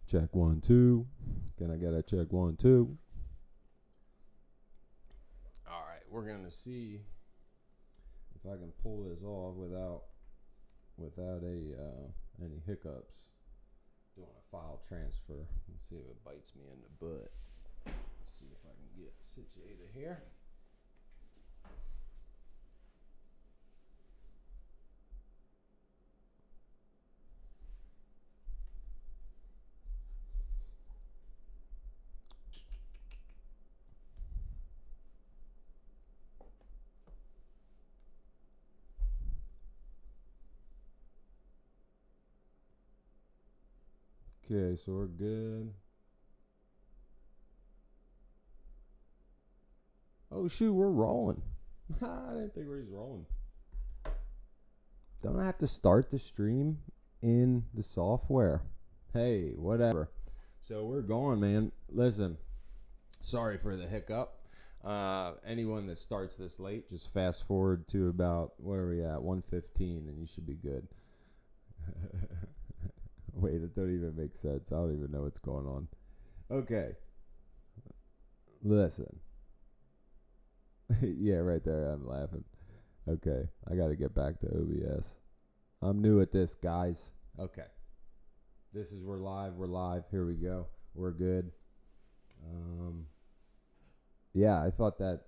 Check 1 2. Can I get a check 1 2? All right, we're gonna see if I can pull this off without any hiccups. Doing a file transfer. Let's see if it bites me in the butt. Let's see if I can get situated here. Okay, so we're good. Oh shoot, we're rolling. I didn't think we was rolling. Don't I have to start the stream in the software? Hey, whatever. So we're going, man. Listen, sorry for the hiccup. Anyone that starts this late, just fast forward to about, where are we at, 1:15, and you should be good. Wait, it don't even make sense. I don't even know what's going on. Okay. Listen. Yeah, right there. I'm laughing. Okay. I got to get back to OBS. I'm new at this, guys. Okay. This is, we're live. Here we go. We're good. Yeah, I thought the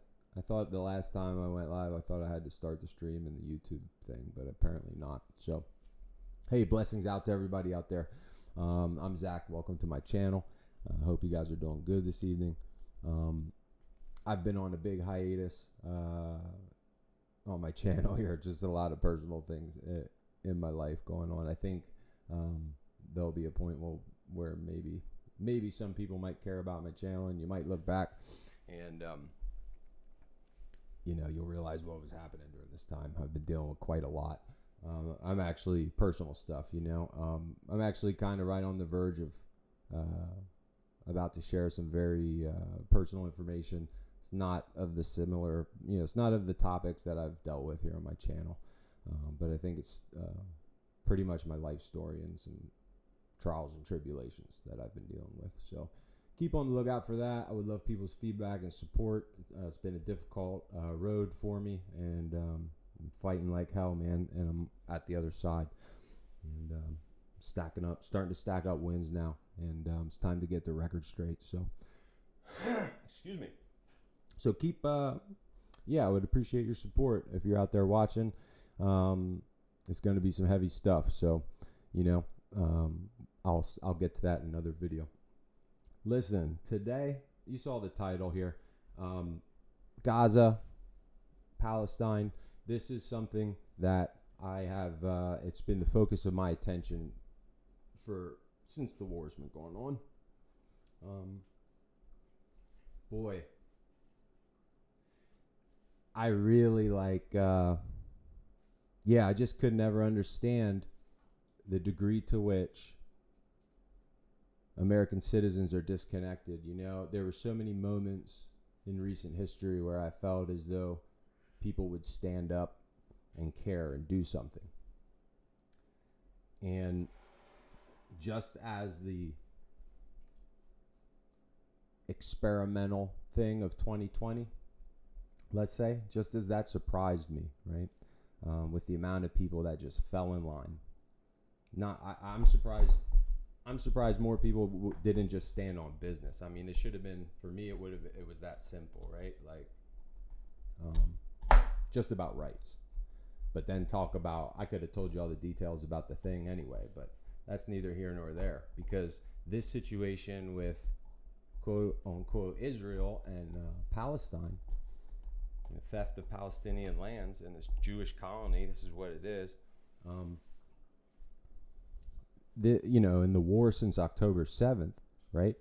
last time I went live, I thought I had to start the stream in the YouTube thing, but apparently not. So, hey, blessings out to everybody out there. I'm Zach. Welcome to my channel. I hope you guys are doing good this evening. I've been on a big hiatus on my channel here. Just a lot of personal things in my life going on. I think there'll be a point where maybe some people might care about my channel, and you might look back and you'll realize what was happening during this time. I've been dealing with quite a lot. I'm actually personal stuff, I'm actually kind of right on the verge of about to share some very personal information. It's not of the similar, it's not of the topics that I've dealt with here on my channel, but I think it's pretty much my life story and some trials and tribulations that I've been dealing with. So keep on the lookout for that. I would love people's feedback and support. It's been a difficult road for me, and I'm fighting like hell, man, and I'm at the other side, and starting to stack up wins now, and it's time to get the record straight. So excuse me. So keep I would appreciate your support if you're out there watching. It's going to be some heavy stuff, so I'll get to that in another video. Listen, today, you saw the title here, Gaza, Palestine. This is something that I have, it's been the focus of my attention since the war's been going on. Boy, I really I just could never understand the degree to which American citizens are disconnected. There were so many moments in recent history where I felt as though people would stand up and care and do something. And just as the experimental thing of 2020, let's say, just as that surprised me, right? With the amount of people that just fell in line. I'm surprised more people didn't just stand on business. I mean, it should have been, for me, it was that simple, right? Just about rights. But then I could have told you all the details about the thing anyway, but that's neither here nor there, because this situation with quote unquote Israel and Palestine, the theft of Palestinian lands in this Jewish colony, this is what it is. In the war since October 7th, right?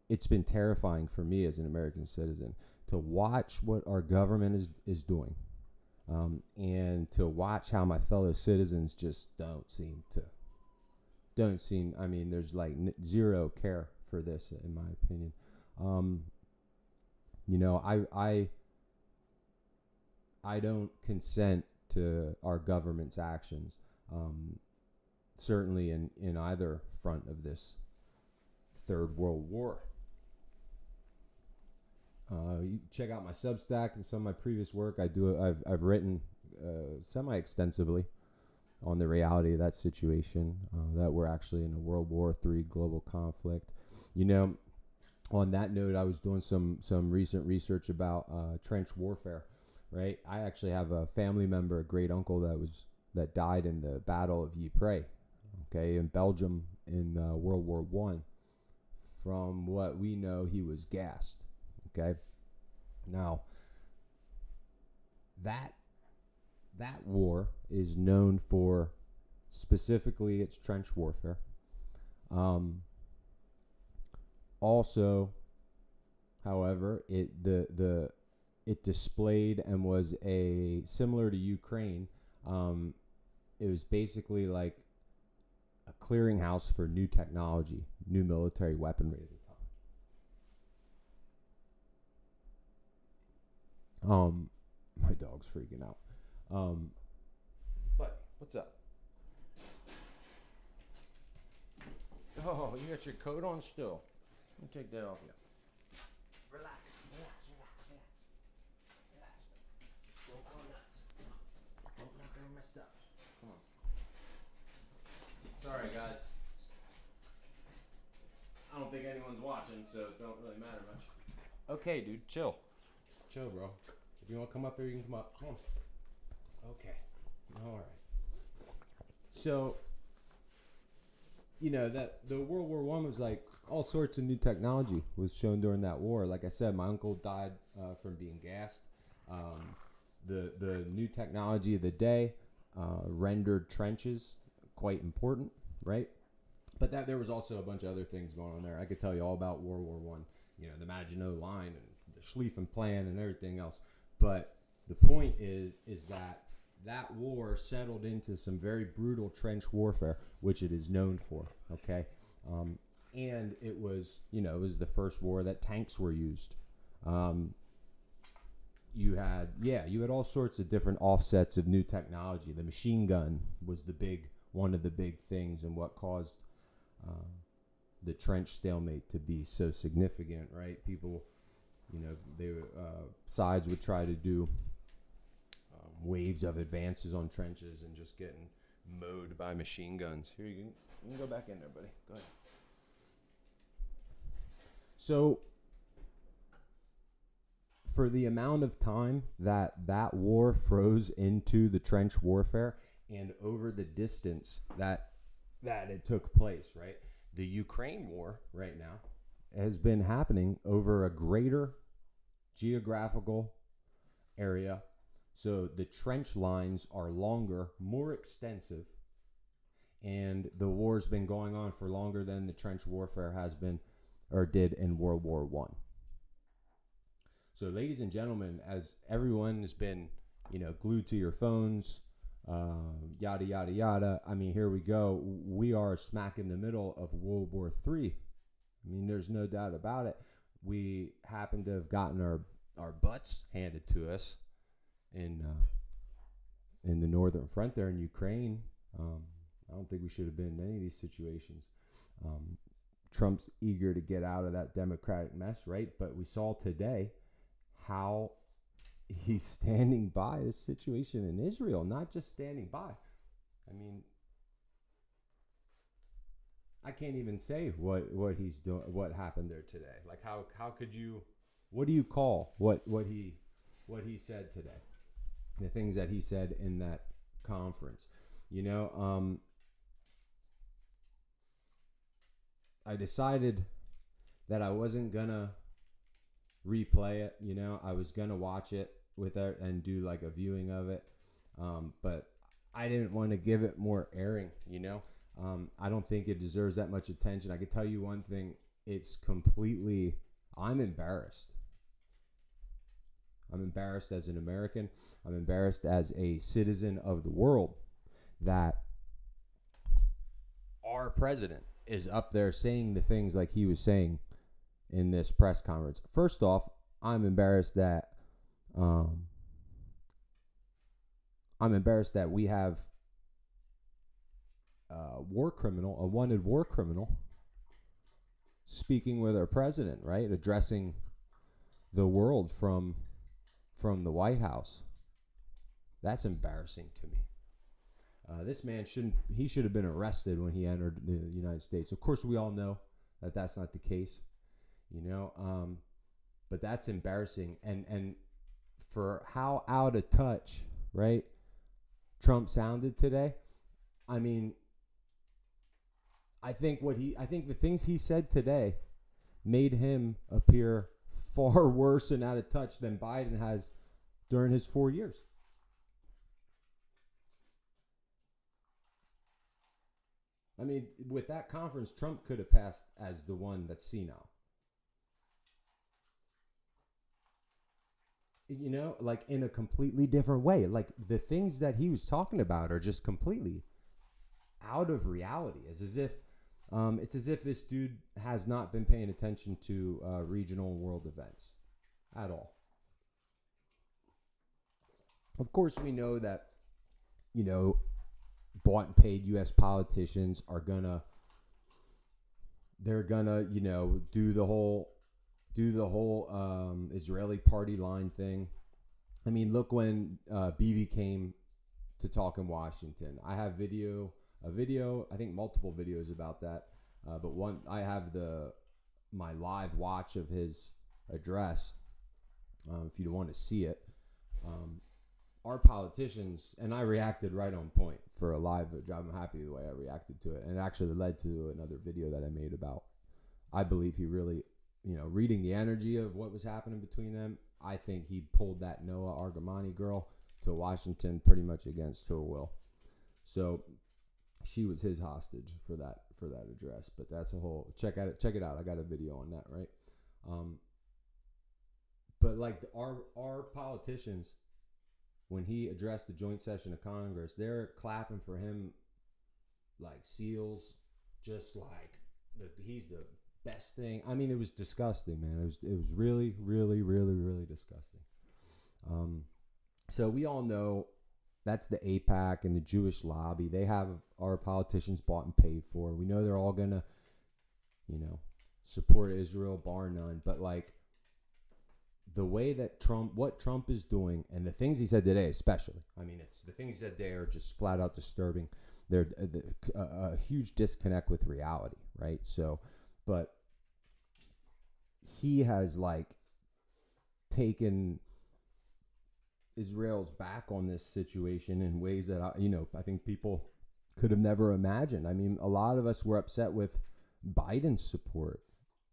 It's been terrifying for me as an American citizen to watch what our government is doing, and to watch how my fellow citizens just don't seem. I mean, there's zero care for this, in my opinion. I don't consent to our government's actions, certainly in either front of this Third World War. You check out my Substack and some of my previous work. I've written semi-extensively on the reality of that situation, that we're actually in a World War III global conflict. On that note, I was doing some recent research about trench warfare. Right, I actually have a family member, a great uncle that died in the Battle of Ypres, okay, in Belgium in World War I. From what we know, he was gassed. Okay, now that war is known for specifically its trench warfare. Also, however, it displayed and was similar to Ukraine. It was basically like a clearinghouse for new technology, new military weaponry. My dog's freaking out. But what's up? Oh, you got your coat on still. Let me take that off you. Relax. Don't go nuts. Don't knock over my stuff. Come on. Sorry, guys. I don't think anyone's watching, so it don't really matter much. Okay, dude, chill. Chill, bro. If you want to come up here, you can come up. Come on. Okay. All right. So, that the World War I was like all sorts of new technology was shown during that war. Like I said, my uncle died from being gassed. The new technology of the day rendered trenches quite important, right? But that there was also a bunch of other things going on there. I could tell you all about World War I, the Maginot Line and the Schlieffen Plan and everything else. But the point is that war settled into some very brutal trench warfare, which it is known for. Okay, and it was the first war that tanks were used. You had all sorts of different offsets of new technology. The machine gun was one of the big things, and what caused the trench stalemate to be so significant, right? People, sides would try to do waves of advances on trenches and just getting mowed by machine guns. Here, you can go back in there, buddy. Go ahead. So, for the amount of time that war froze into the trench warfare and over the distance that it took place, right? The Ukraine war right now has been happening over a greater geographical area. So the trench lines are longer, more extensive, and the war's been going on for longer than the trench warfare has been or did in World War I. So, ladies and gentlemen, as everyone has been, glued to your phones, yada, yada, yada. I mean, here we go. We are smack in the middle of World War III. I mean, there's no doubt about it. We happen to have gotten our butts handed to us in the northern front there in Ukraine. I don't think we should have been in any of these situations. Trump's eager to get out of that democratic mess, right? But we saw today how he's standing by this situation in Israel, not just standing by. I mean, I can't even say what he's doing, what happened there today. Like how could you, what do you call what he said today? The things that he said in that conference. I decided that I wasn't gonna replay it. I was gonna watch it with it and do like a viewing of it, but I didn't want to give it more airing. I don't think it deserves that much attention. I can tell you one thing: I'm embarrassed. I'm embarrassed as an American. I'm embarrassed as a citizen of the world that our president is up there saying the things like he was saying in this press conference. First off, I'm embarrassed that um, we have a wanted war criminal, speaking with our president, right, addressing the world from the White House. That's embarrassing to me. This man should have been arrested when he entered the United States. Of course, we all know that that's not the case, but that's embarrassing. And for how out of touch, right, Trump sounded today. I mean, I think the things he said today made him appear far worse and out of touch than Biden has during his 4 years. I mean, with that conference, Trump could have passed as the one that's senile. Like in a completely different way. Like the things that he was talking about are just completely out of reality. It's as if this dude has not been paying attention to regional and world events at all. Of course, we know that, bought and paid U.S. politicians are gonna do the whole Israeli party line thing. I mean, look when Bibi came to talk in Washington. I have a video, I think multiple videos about that. But one, I have my live watch of his address. If you want to see it, our politicians, and I reacted right on point for a live job. I'm happy the way I reacted to it, and it actually led to another video that I made about. I believe he really, reading the energy of what was happening between them. I think he pulled that Noah Argamani girl to Washington pretty much against her will. So she was his hostage for that address. But that's a whole check it out. I got a video on that, right? But like our politicians, when he addressed the joint session of Congress, they're clapping for him like seals, just like he's the best thing. I mean, it was disgusting, man. It was really, really, really, really disgusting. So we all know that's the AIPAC and the Jewish lobby. They have our politicians bought and paid for. We know they're all gonna, support Israel, bar none. But like the way that what Trump is doing, and the things he said today, especially. I mean, it's the things he said today are just flat out disturbing. They're a huge disconnect with reality, right? So, but he has like taken Israel's back on this situation in ways that I think people could have never imagined. I mean, a lot of us were upset with Biden's support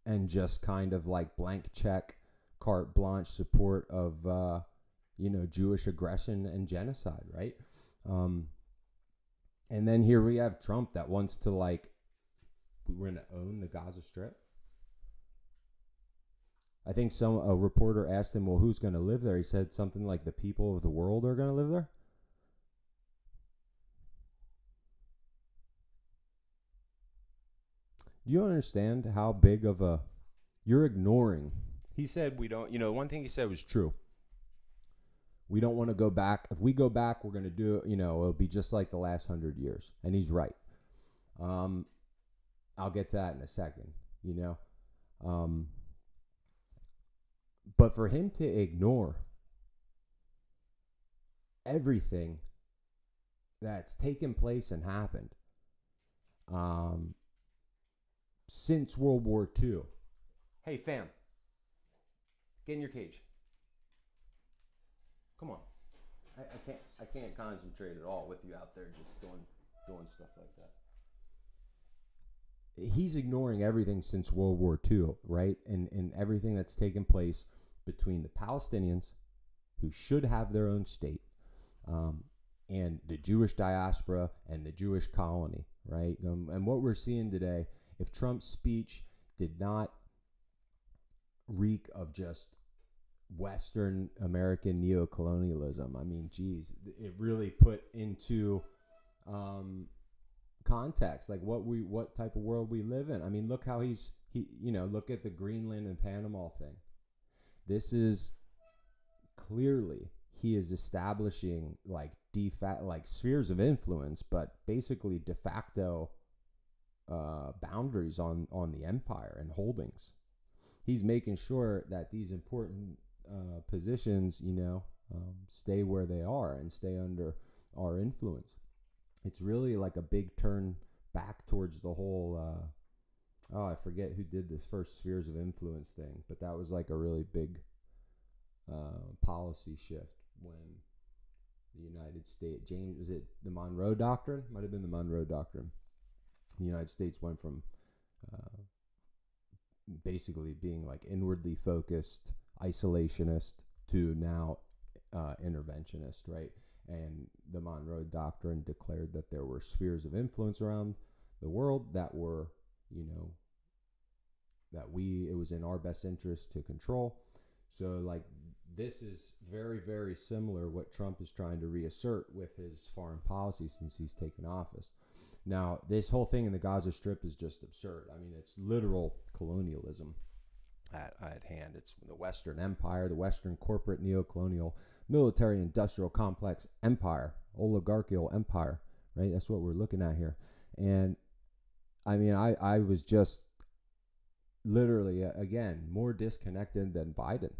and just kind of like blank check, carte blanche support of Jewish aggression and genocide, right? And then here we have Trump that wants to we're going to own the Gaza Strip. I think a reporter asked him, well, who's going to live there? He said something like the people of the world are going to live there. Do you understand how big of you're ignoring? He said we don't, one thing he said was true. We don't want to go back. If we go back, we're going to do, it'll be just like the last 100 years. And he's right. I'll get to that in a second, But for him to ignore everything that's taken place and happened since World War II. Hey, fam, get in your cage. Come on. I can't concentrate at all with you out there just doing stuff like that. He's ignoring everything since World War II, right? And everything that's taken place between the Palestinians, who should have their own state, and the Jewish diaspora and the Jewish colony, right? And what we're seeing today, if Trump's speech did not reek of just Western American neocolonialism, I mean, geez, it really put into context like what type of world we live in. I mean, look how he look at the Greenland and Panama thing. This is clearly, he is establishing like like spheres of influence, but basically de facto boundaries on the empire and holdings. He's making sure that these important positions, stay where they are and stay under our influence. It's really like a big turn back towards the whole I forget who did this first spheres of influence thing, but that was like a really big policy shift when the United States, was it the Monroe Doctrine? Might have been the Monroe Doctrine. The United States went from basically being like inwardly focused, isolationist, to now interventionist, right? And the Monroe Doctrine declared that there were spheres of influence around the world that were, it was in our best interest to control. So like this is very, very similar what Trump is trying to reassert with his foreign policy since he's taken office. Now, this whole thing in the Gaza Strip is just absurd. I mean, it's literal colonialism at hand. It's the Western Empire, the Western corporate neo-colonial military industrial complex empire, oligarchical empire, right? That's what we're looking at here. And I mean, I was just literally, again, more disconnected than Biden.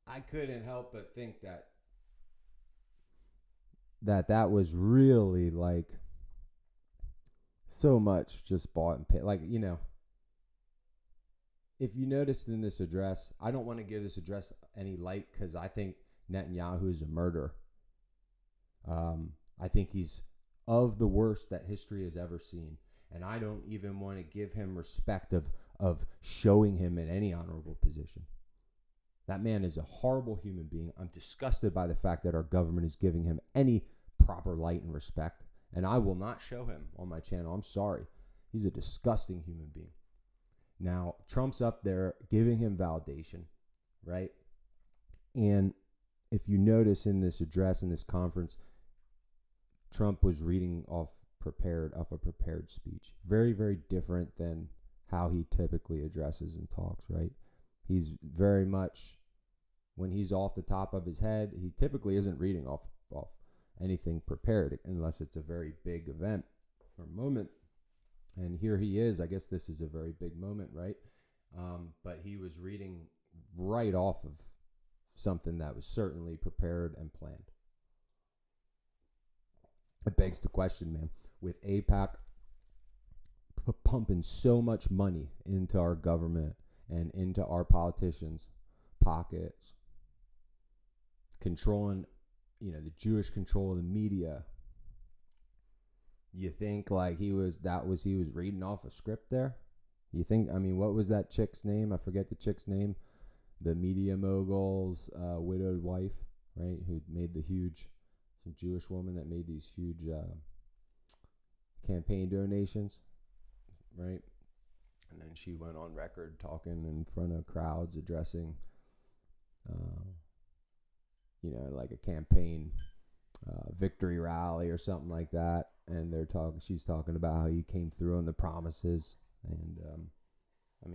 I couldn't help but think that was really like so much just bought and paid. Like, if you noticed in this address, I don't want to give this address any light because I think Netanyahu is a murderer. I think he's of the worst that history has ever seen. And I don't even want to give him respect of showing him in any honorable position. That man is a horrible human being. I'm disgusted by the fact that our government is giving him any proper light and respect. And I will not show him on my channel. I'm sorry. He's a disgusting human being. Now, Trump's up there giving him validation, right? And if you notice in this address, in this conference, Trump was reading off a prepared speech. Very, very different than how he typically addresses and talks, right? He's very much, when he's off the top of his head, he typically isn't reading off anything prepared unless it's a very big event or moment. And here he is. I guess this is a very big moment, right? But he was reading right off of something that was certainly prepared and planned. It begs the question, man, with AIPAC pumping so much money into our government and into our politicians' pockets, controlling, the Jewish control of the media. You think like he was reading off a script there? You think, what was that chick's name? I forget the chick's name. The media mogul's widowed wife, right? Who made some Jewish woman that made these huge campaign donations, right? And then she went on record talking in front of crowds, addressing, like a campaign victory rally or something like that. And she's talking about how he came through on the promises. And,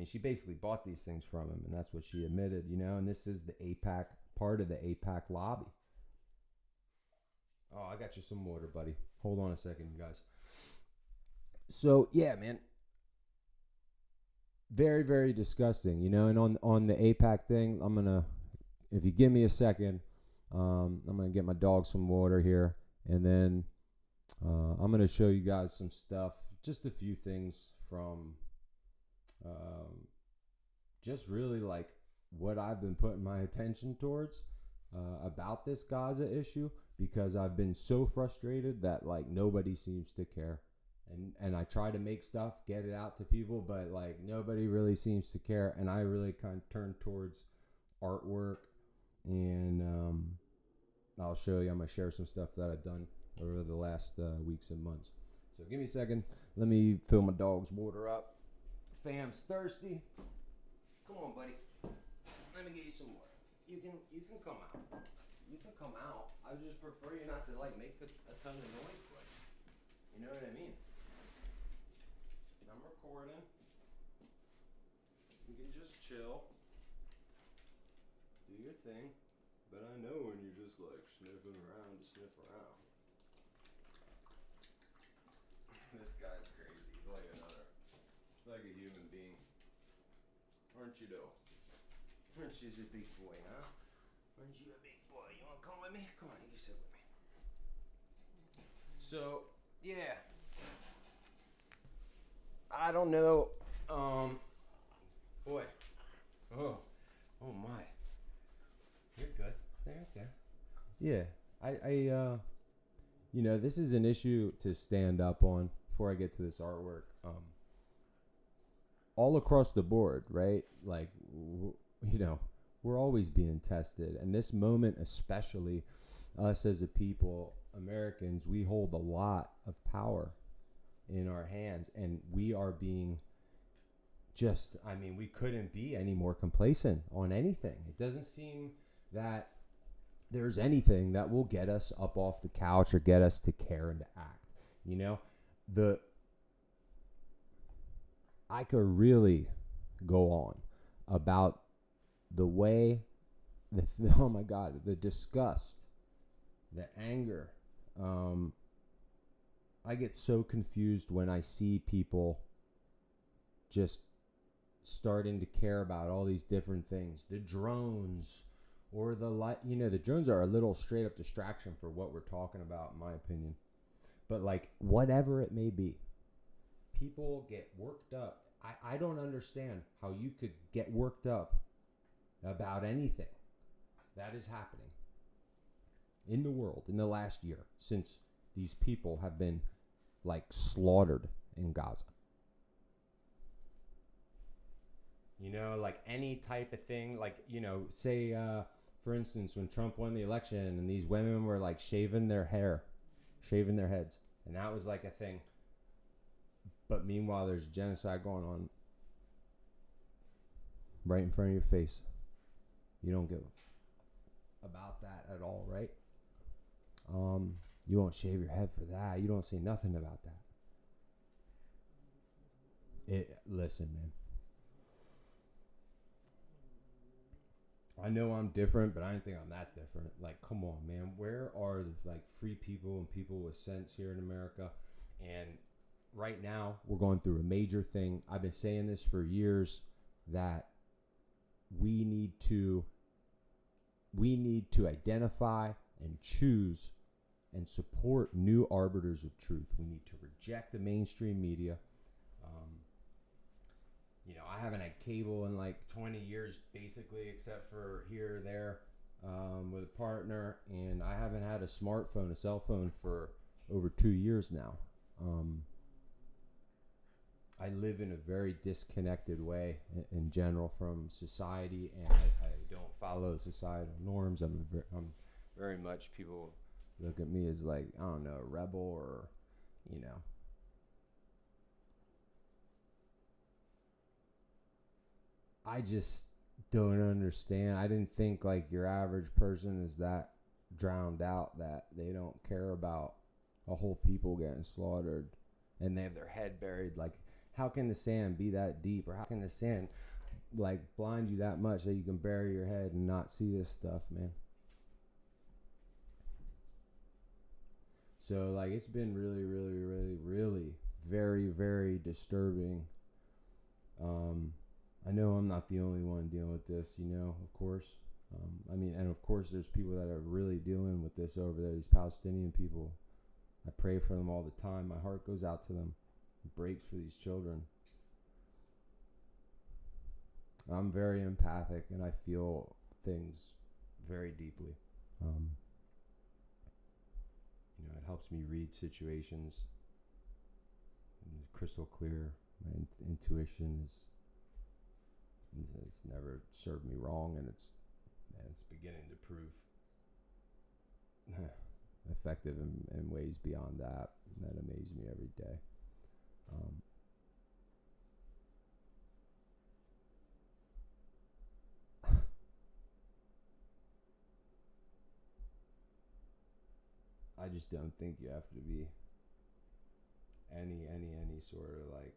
she basically bought these things from him, and that's what she admitted, and this is the AIPAC, part of the AIPAC lobby. Oh, I got you some water, buddy. Hold on a second, you guys. So, yeah, man. Very, very disgusting, and on the AIPAC thing, if you give me a second, I'm going to get my dog some water here, and then I'm going to show you guys some stuff, just a few things from just really like what I've been putting my attention towards about this Gaza issue, because I've been so frustrated that like nobody seems to care. And I try to make stuff, get it out to people, but like nobody really seems to care. And I really kind of turn towards artwork, and I'll show you. I'm going to share some stuff that I've done over the last weeks and months. So give me a second. Let me fill my dog's water up. Fam's thirsty. Come on, buddy. Let me get you some water. You can come out. You can come out. I would just prefer you not to like make a ton of noise, but you know what I mean. I'm recording. You can just chill, do your thing. But I know when you're just like sniffing around to sniff around. This guy's crazy. He's like like a human being. Aren't you though? Aren't you a big boy, huh? Aren't you a big boy? You wanna come with me? Come on, you sit with me. So, yeah. I don't know. Boy. Oh my. You're good. Stay right there. Yeah. This is an issue to stand up on before I get to this artwork. All across the board, right? Like, we're always being tested. And this moment, especially us as a people, Americans, we hold a lot of power in our hands. And we are being we couldn't be any more complacent on anything. It doesn't seem that there's anything that will get us up off the couch or get us to care and to act. I could really go on about the way, oh my God, the disgust, the anger. I get so confused when I see people just starting to care about all these different things. The drones or the drones are a little straight up distraction for what we're talking about, in my opinion. But like, whatever it may be, people get worked up. I don't understand how you could get worked up about anything that is happening in the world in the last year since these people have been like slaughtered in Gaza. Like any type of thing, like, say, for instance, when Trump won the election and these women were like shaving their heads, and that was like a thing. But meanwhile, there's genocide going on right in front of your face. You don't give about that at all, right? You won't shave your head for that. You don't say nothing about that. Listen, man. I know I'm different, but I don't think I'm that different. Like, come on, man. Where are the free people and people with sense here in America? And right now, we're going through a major thing. I've been saying this for years, that we need to identify and choose and support new arbiters of truth. We need to reject the mainstream media. I haven't had cable in like 20 years, basically, except for here or there with a partner. And I haven't had a cell phone for over 2 years now. I live in a very disconnected way in general from society, and I don't follow societal norms. I'm very much, people look at me as like, I don't know, a rebel or, I just don't understand. I didn't think like your average person is that drowned out that they don't care about a whole people getting slaughtered and they have their head buried. Like, how can the sand be that deep, or how can the sand like blind you that much that you can bury your head and not see this stuff, man? So like, it's been really, really, really, really very, very disturbing. I know I'm not the only one dealing with this, of course. And of course there's people that are really dealing with this over there, these Palestinian people. I pray for them all the time. My heart goes out to them. It breaks for these children. I'm very empathic and I feel things very deeply. It helps me read situations crystal clear. My intuition it's never served me wrong, and it's beginning to prove effective in ways beyond that amaze me every day. I just don't think you have to be any sort of like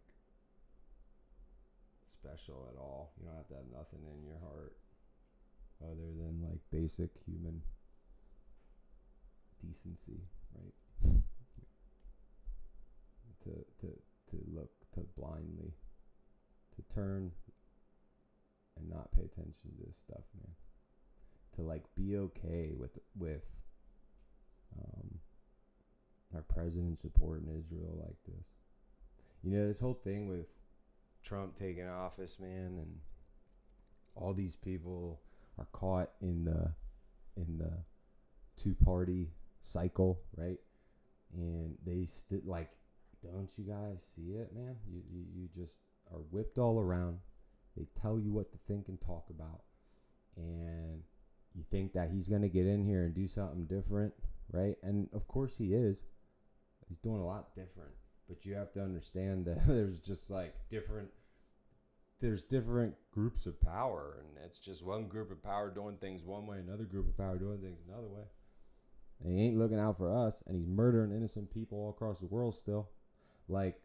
special at all. You don't have to have nothing in your heart other than like basic human decency, right? To look, to blindly, to turn and not pay attention to this stuff, man. To like be okay with our president supporting Israel like this. You know, this whole thing with Trump taking office, man, and all these people are caught in the two-party cycle, right? And they like, don't you guys see it, man? You just are whipped all around. They tell you what to think and talk about, and you think that he's gonna get in here and do something different, right? And of course he is. He's doing a lot different, but you have to understand that there's just like different groups of power, and it's just one group of power doing things one way, another group of power doing things another way. And he ain't looking out for us, and he's murdering innocent people all across the world still. Like,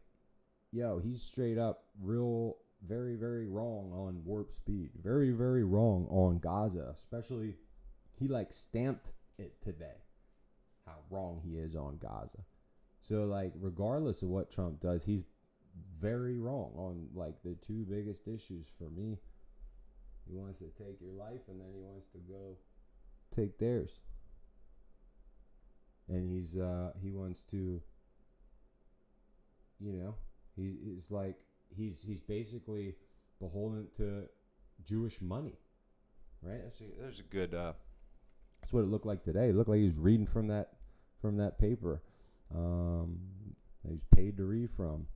yo, he's straight up real, very, very wrong on warp speed. Very, very wrong on Gaza, especially. He like stamped it today, how wrong he is on Gaza. So like, regardless of what Trump does, he's very wrong on like the two biggest issues for me. He wants to take your life, and then he wants to go take theirs. And he wants to, you know, he's like, he's basically beholden to Jewish money, right? There's a good. That's what it looked like today. It looked like he was reading from that paper. That he's paid to read from.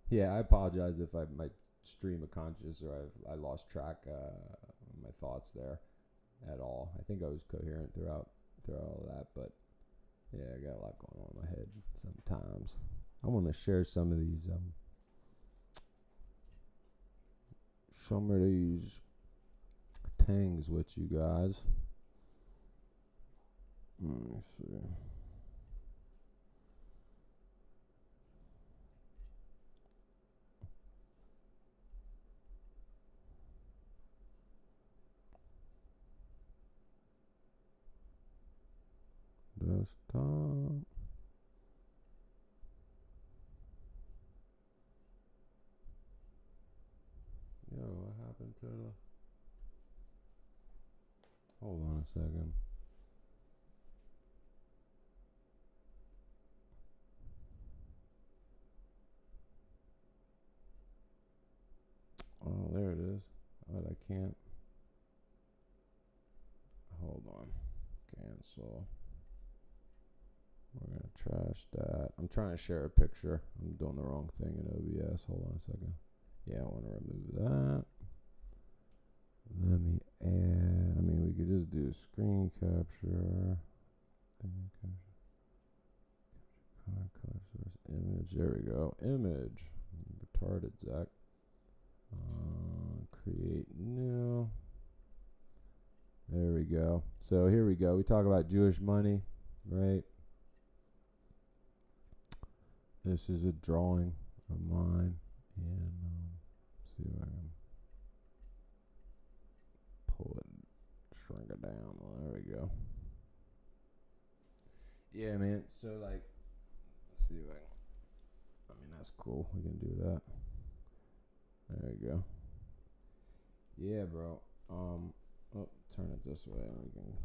Yeah, I apologize if my stream of consciousness or I lost track of my thoughts there at all. I think I was coherent throughout all of that, but yeah, I got a lot going on in my head sometimes. I want to share some of these tangs with you guys. Let me see. Desktop. Yo, what happened to the... Hold on a second. Oh, there it is. But I can't. Hold on. Cancel. We're going to trash that. I'm trying to share a picture. I'm doing the wrong thing in OBS. Hold on a second. Yeah, I want to remove that. Let me add. I mean, we could just do screen capture. Image. There we go. Image. Retarded, Zach. Create new. There we go. So here we go. We talk about Jewish money, right? This is a drawing of mine, and see if I can pull it, shrink it down. Well, there we go. Yeah, man. So like, let's see if I can. I mean, that's cool. We can do that. There we go. Yeah, bro. Oh, turn it this way, and we can.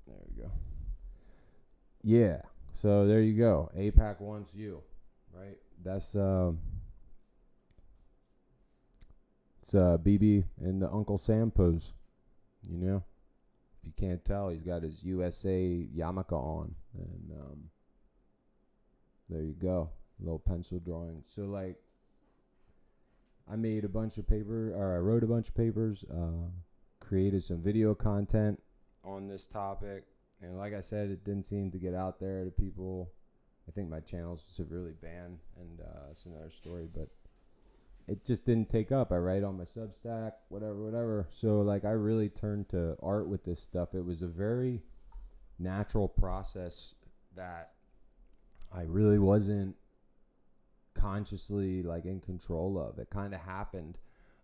There we go. Yeah. So there you go. AIPAC wants you, right? That's it's BB in the Uncle Sam pose. You know, if you can't tell, he's got his USA yarmulke on, and there you go. Little pencil drawing. So like, I made a bunch of paper, or I wrote a bunch of papers, created some video content on this topic, and like I said, it didn't seem to get out there to people. I think my channel's severely banned, and it's another story, but it just didn't take up. I write on my Substack, whatever. So like, I really turned to art with this stuff. It was a very natural process that I really wasn't consciously like in control of. It kind of happened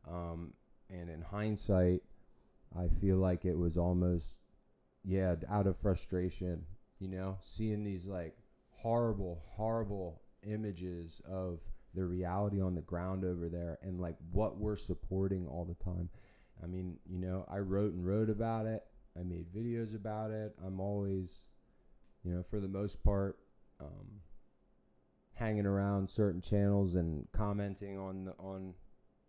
And in hindsight, I feel like it was almost, out of frustration, seeing these like horrible images of the reality on the ground over there and like what we're supporting all the time. I mean, I wrote about it. I made videos about it. I'm always, for the most part, hanging around certain channels and commenting on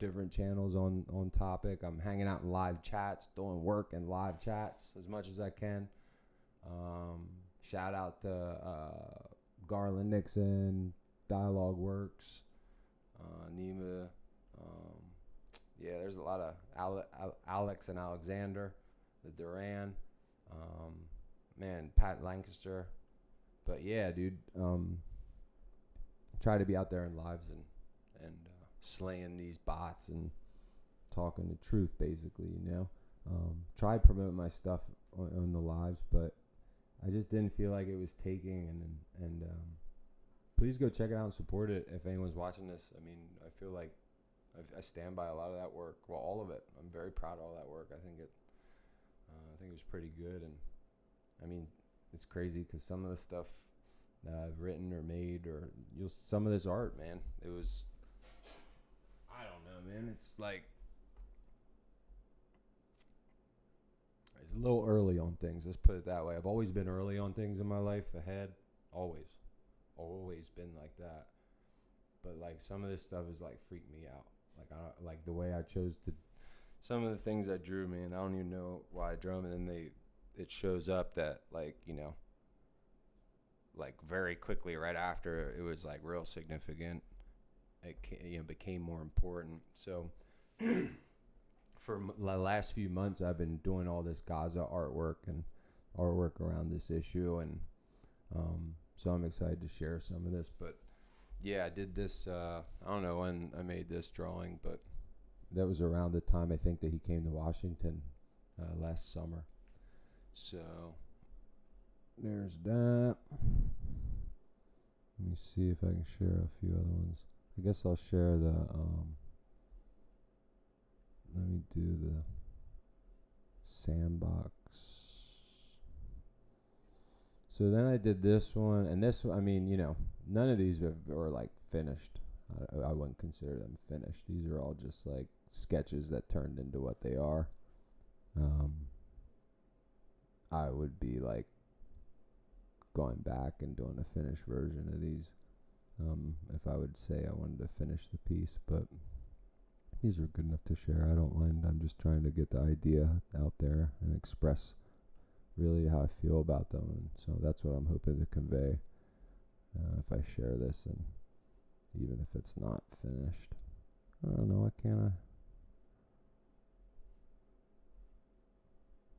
different channels on topic. I'm hanging out in live chats, doing work in live chats as much as I can. Shout out to Garland Nixon, Dialogue Works, Nima. There's a lot of Alex and Alexander, the Duran, Pat Lancaster. But yeah, dude, try to be out there in lives and slaying these bots and talking the truth, basically, Tried promoting my stuff on the lives, but I just didn't feel like it was taking, and please go check it out and support it if anyone's watching this. I mean, I feel like I stand by a lot of that work. Well, all of it. I'm very proud of all that work. I think it was pretty good, and I mean, it's crazy because some of the stuff that I've written or made, or some of this art, man, it was, I don't know, man. It's like, it's a little early on things. Let's put it that way. I've always been early on things in my life, ahead, always been like that. But like some of this stuff is like freaked me out. Like the way I chose to, some of the things I drew, man, I don't even know why I drew them, and then it shows up that like, like very quickly right after it was like real significant. It became more important. So for the last few months, I've been doing all this Gaza artwork around this issue, and so I'm excited to share some of this. But yeah, I did this. I don't know when I made this drawing, but that was around the time I think that he came to Washington last summer. So there's that. Let me see if I can share a few other ones. I guess I'll share the let me do the sandbox. So then I did this one, and this, I mean, none of these were like finished. I wouldn't consider them finished. These are all just like sketches that turned into what they are. I would be like going back and doing a finished version of these if I would say I wanted to finish the piece, but these are good enough to share. I don't mind. I'm just trying to get the idea out there and express really how I feel about them, and so that's what I'm hoping to convey if I share this, and even if it's not finished. I don't know, why can't I?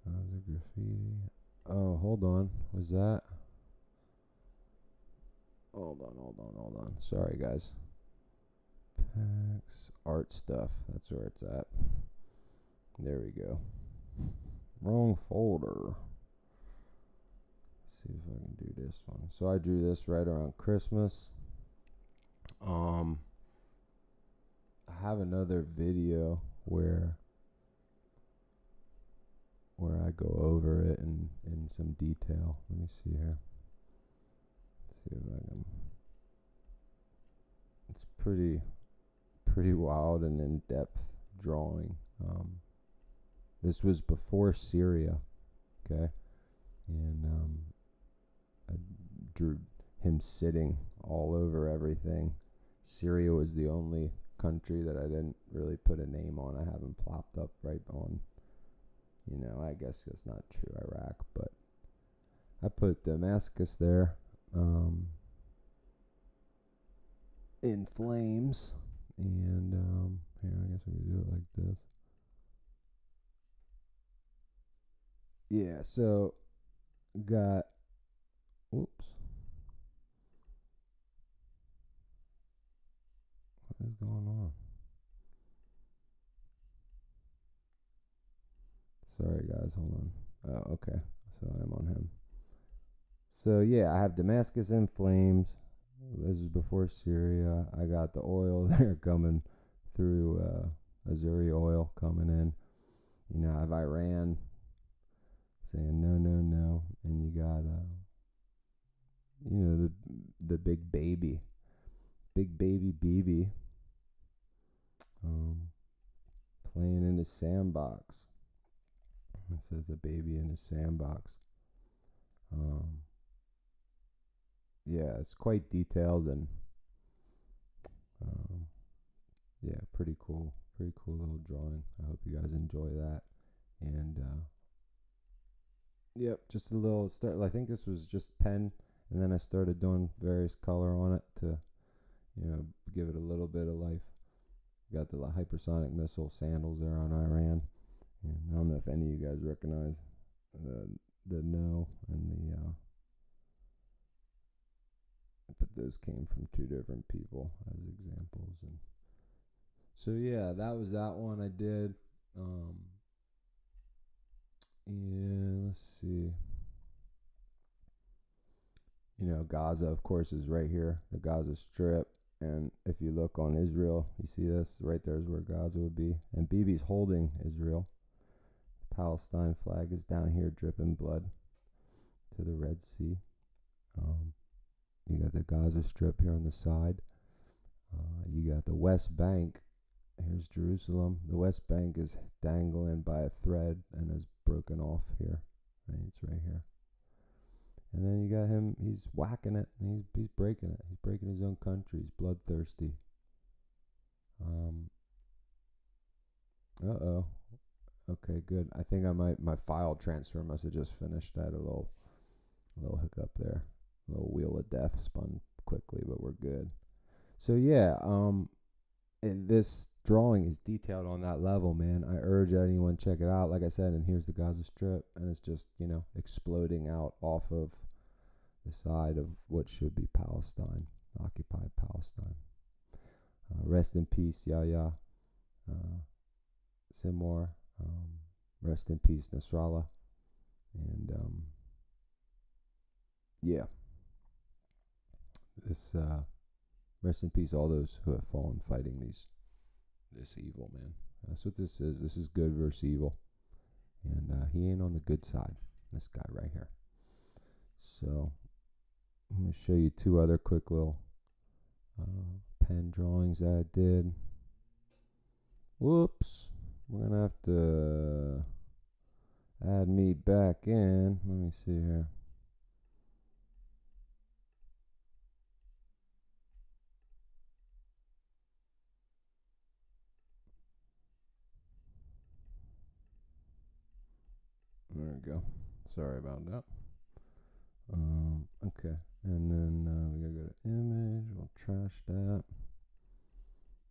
How's the graffiti? Oh, hold on. Was that? Hold on. Sorry, guys. Packs, art stuff. That's where it's at. There we go. Wrong folder. Let's see if I can do this one. So I drew this right around Christmas. I have another video where I go over it in some detail. Let me see here. Let's see if I can. It's pretty wild and in-depth drawing. This was before Syria, okay? And I drew him sitting all over everything. Syria was the only country that I didn't really put a name on. I have him plopped up right on, I guess that's not true, Iraq, but I put Damascus there in flames. And here, I guess we can do it like this. Yeah, so got, whoops. What is going on? Sorry, guys, hold on. Oh, okay. So I'm on him. So yeah, I have Damascus in flames. This is before Syria. I got the oil there coming through Azuri oil coming in. You know, I have Iran saying no, no, no, and you got you know, the big baby BB, playing in his sandbox. It says the baby in his sandbox. Yeah, it's quite detailed and yeah, pretty cool little drawing. I hope you guys enjoy that. And yep, just a little start. I think this was just pen, and then I started doing various color on it to, you know, give it a little bit of life. Got the hypersonic missile sandals there on Iran, and I don't know if any of you guys recognize the no and the but those came from two different people as examples. And so yeah, that was that one I did. Yeah, let's see. You know, Gaza, of course, is right here, the Gaza Strip. And if you look on Israel, you see this right there is where Gaza would be. And Bibi's holding Israel. The Palestine flag is down here, dripping blood to the Red Sea. You got the Gaza Strip here on the side. You got the West Bank. Here's Jerusalem. The West Bank is dangling by a thread and is broken off here. Right, it's right here. And then you got him. He's whacking it. And he's breaking it. He's breaking his own country. He's bloodthirsty. Uh-oh. Okay, good. I think my file transfer must have just finished. I had a little hiccup there. A little wheel of death spun quickly, but we're good. So yeah, and this drawing is detailed on that level, man. I urge anyone check it out. Like I said, and here's the Gaza Strip, and it's just, you know, exploding out off of the side of what should be Palestine, occupied Palestine. Rest in peace, Yahya Sinwar. Rest in peace, Nasrallah. And yeah, this rest in peace all those who have fallen fighting this evil, man. That's what this is. This is good versus evil, and he ain't on the good side. This guy right here. So I'm gonna show you two other quick little pen drawings that I did. Whoops, we're gonna have to add me back in. Let me see here. There we go. Sorry about that. Okay, and then we gotta go to image. We'll trash that.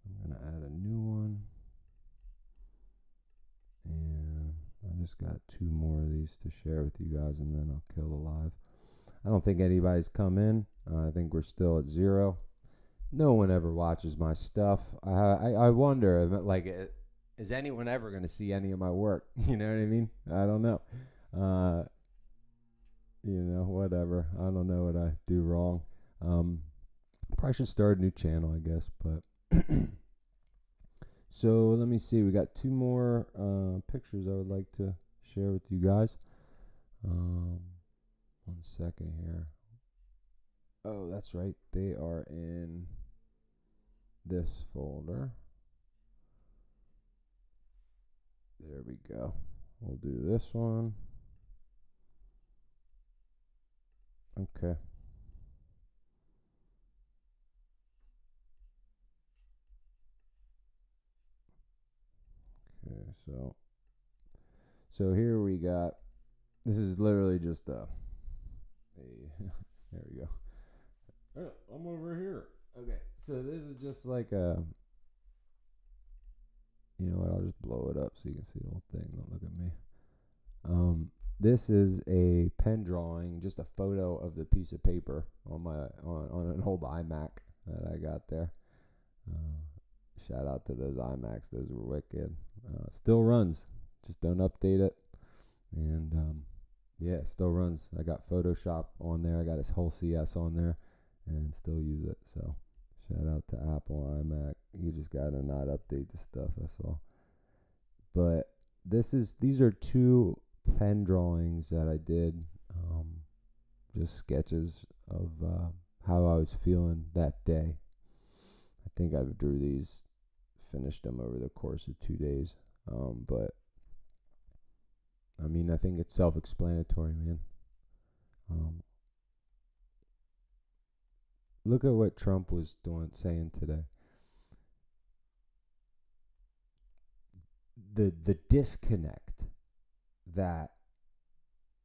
I'm gonna add a new one, and I just got two more of these to share with you guys, and then I'll kill the live. I don't think anybody's come in. I think we're still at 0. No one ever watches my stuff. I wonder, like, is anyone ever going to see any of my work? You know what I mean? I don't know. You know, whatever. I don't know what I do wrong. Probably should start a new channel, I guess. But so let me see. We got two more pictures I would like to share with you guys. 1 second here. Oh, that's right. They are in this folder. There we go. We'll do this one. Okay. Okay, so here we got, this is literally just a there we go. Oh, I'm over here. Okay, so this is just like a, you know what, I'll just blow it up so you can see the whole thing. Don't look at me. This is a pen drawing, just a photo of the piece of paper on my on an old iMac that I got there. Shout out to those iMacs; those were wicked. Still runs, just don't update it, and yeah, it still runs. I got Photoshop on there. I got his whole CS on there, and still use it. So Shout out to Apple iMac. You just gotta not update the stuff. That's all. But these are two pen drawings that I did. Just sketches of how I was feeling that day. I think I drew these, finished them over the course of 2 days. But I mean, I think it's self-explanatory, man. Look at what Trump was saying today. The disconnect that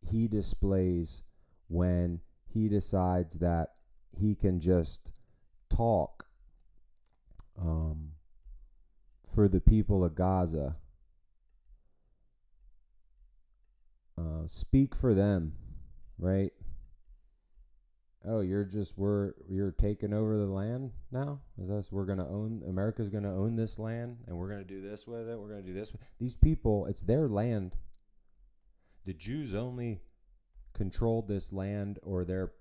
he displays when he decides that he can just talk for the people of Gaza, speak for them, right? Oh, you're taking over the land now? Is this, America's gonna own this land, and we're gonna do this with it, we're gonna do this. These people, it's their land. The Jews only controlled this land, or their,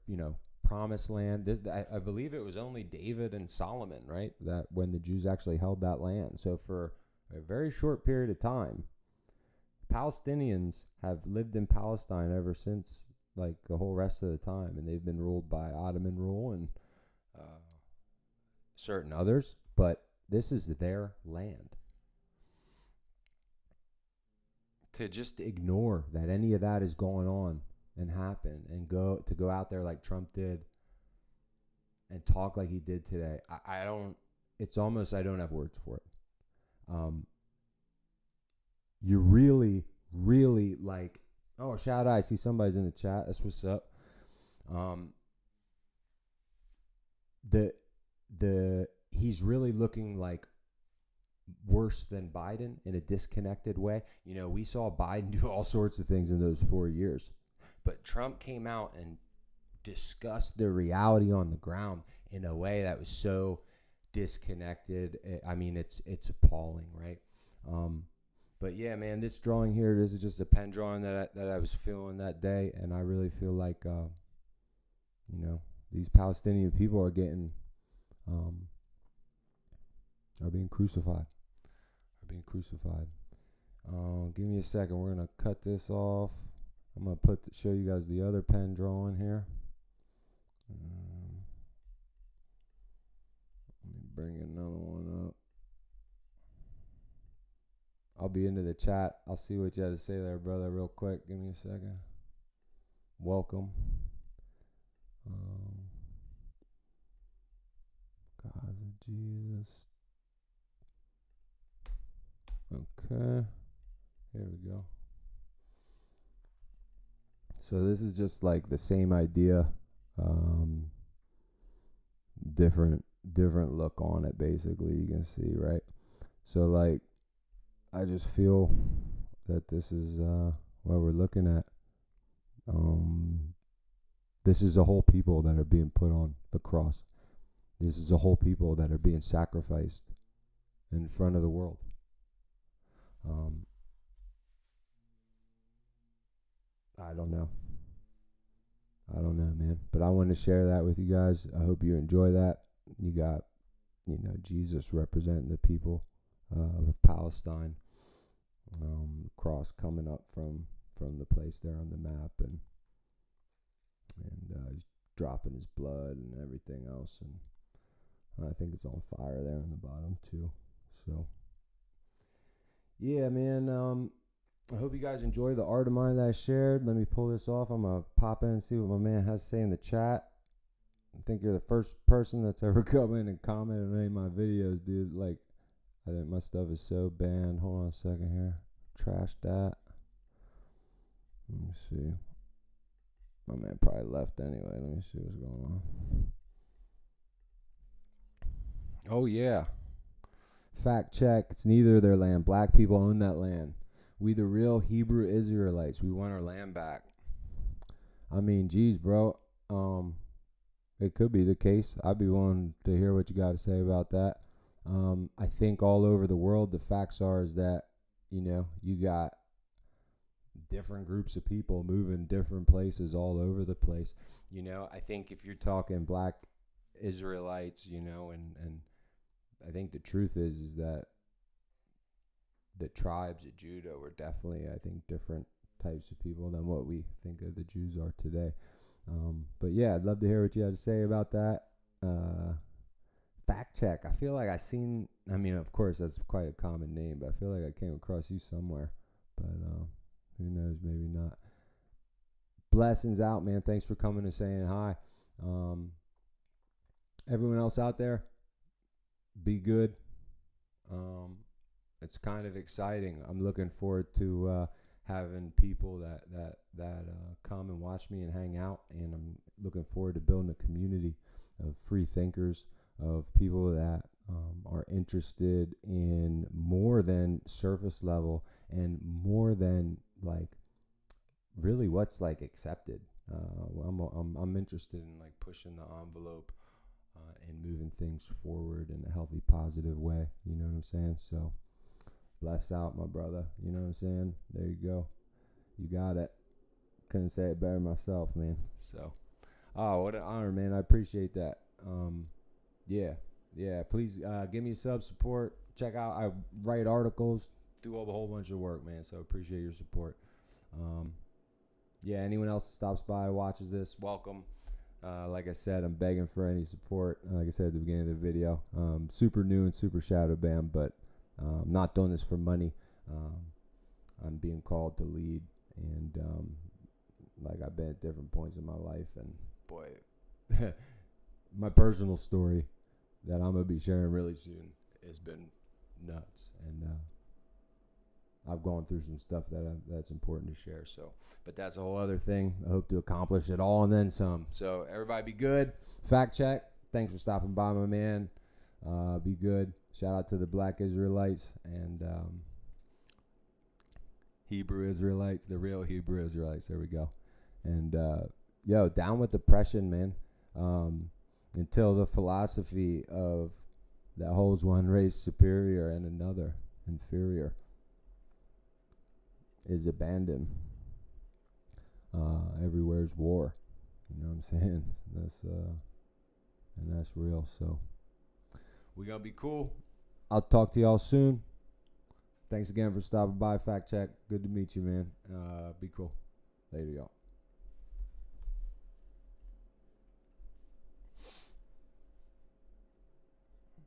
promised land. I believe it was only David and Solomon, right? That when the Jews actually held that land. So for a very short period of time, Palestinians have lived in Palestine ever since, like the whole rest of the time, and they've been ruled by Ottoman rule and certain others, but this is their land. To just ignore that any of that is going on and happen, and go out there like Trump did and talk like he did today, I don't have words for it. You really, really like, oh, shout out, I see somebody's in the chat. That's what's up. He's really looking like worse than Biden in a disconnected way. We saw Biden do all sorts of things in those 4 years, but Trump came out and discussed the reality on the ground in a way that was so disconnected. I mean, it's appalling, right? But yeah, man, this drawing here, this is just a pen drawing that I was feeling that day, and I really feel like, these Palestinian people are getting, are being crucified. Give me a second. We're gonna cut this off. I'm gonna show you guys the other pen drawing here. Let me bring another one up. I'll be into the chat. I'll see what you had to say there, brother, real quick. Give me a second. Welcome. God, Jesus. Okay. Here we go. So this is just like the same idea, different look on it, basically. You can see, right? So like, I just feel that this is what we're looking at. This is a whole people that are being put on the cross. This is a whole people that are being sacrificed in front of the world. I don't know, man. But I wanted to share that with you guys. I hope you enjoy that. You got, Jesus representing the people of Palestine. Cross coming up from the place there on the map, and he's dropping his blood and everything else, and I think it's on fire there on the bottom too. So yeah, man. I hope you guys enjoy the art of mine that I shared. Let me pull this off. I'm gonna pop in and see what my man has to say in the chat. I think you're the first person that's ever come in and commented on any of my videos, dude. Like, I think my stuff is so banned. Hold on a second here. Trash that. Let me see. My man probably left anyway. Let me see what's going on. Oh, yeah. Fact check. It's neither their land. Black people own that land. We the real Hebrew Israelites. We want our land back. I mean, geez, bro. It could be the case. I'd be willing to hear what you got to say about that. I think all over the world, the facts are is that, you got different groups of people moving different places all over the place. I think if you're talking black Israelites, you know, and I think the truth is that the tribes of Judah were definitely, I think, different types of people than what we think of the Jews are today. But yeah, I'd love to hear what you had to say about that. Fact check. I feel like I mean, of course, that's quite a common name, but I feel like I came across you somewhere. But who knows, maybe not. Blessings out, man. Thanks for coming and saying hi. Everyone else out there, be good. It's kind of exciting. I'm looking forward to having people that come and watch me and hang out, and I'm looking forward to building a community of free thinkers, of people that are interested in more than surface level and more than like really what's like accepted. I'm interested in like pushing the envelope and moving things forward in a healthy, positive way. You know what I'm saying? So bless out, my brother. You know what I'm saying? There you go. You got it. Couldn't say it better myself, man. So, oh, what an honor, man. I appreciate that. Yeah. Please give me sub support. Check out. I write articles, do a whole bunch of work, man. So appreciate your support. Yeah. Anyone else that stops by, watches this, welcome. Like I said, I'm begging for any support. Like I said at the beginning of the video, super new and super shadow banned, but I'm not doing this for money. I'm being called to lead, and like I've been at different points in my life, and boy, my personal story that I'm gonna be sharing really soon has been nuts, and I've gone through some stuff that's important to share. So, but that's a whole other thing. I hope to accomplish it all and then some. So everybody be good. Fact check. Thanks for stopping by, my man. Be good. Shout out to the Black Israelites and Hebrew Israelites, the real Hebrew Israelites. There we go. And yo, down with oppression, man. Until the philosophy of that holds one race superior and another inferior is abandoned. Everywhere's war. You know what I'm saying? That's real. So we're gonna be cool. I'll talk to y'all soon. Thanks again for stopping by. Fact check. Good to meet you, man. Be cool. Later, y'all.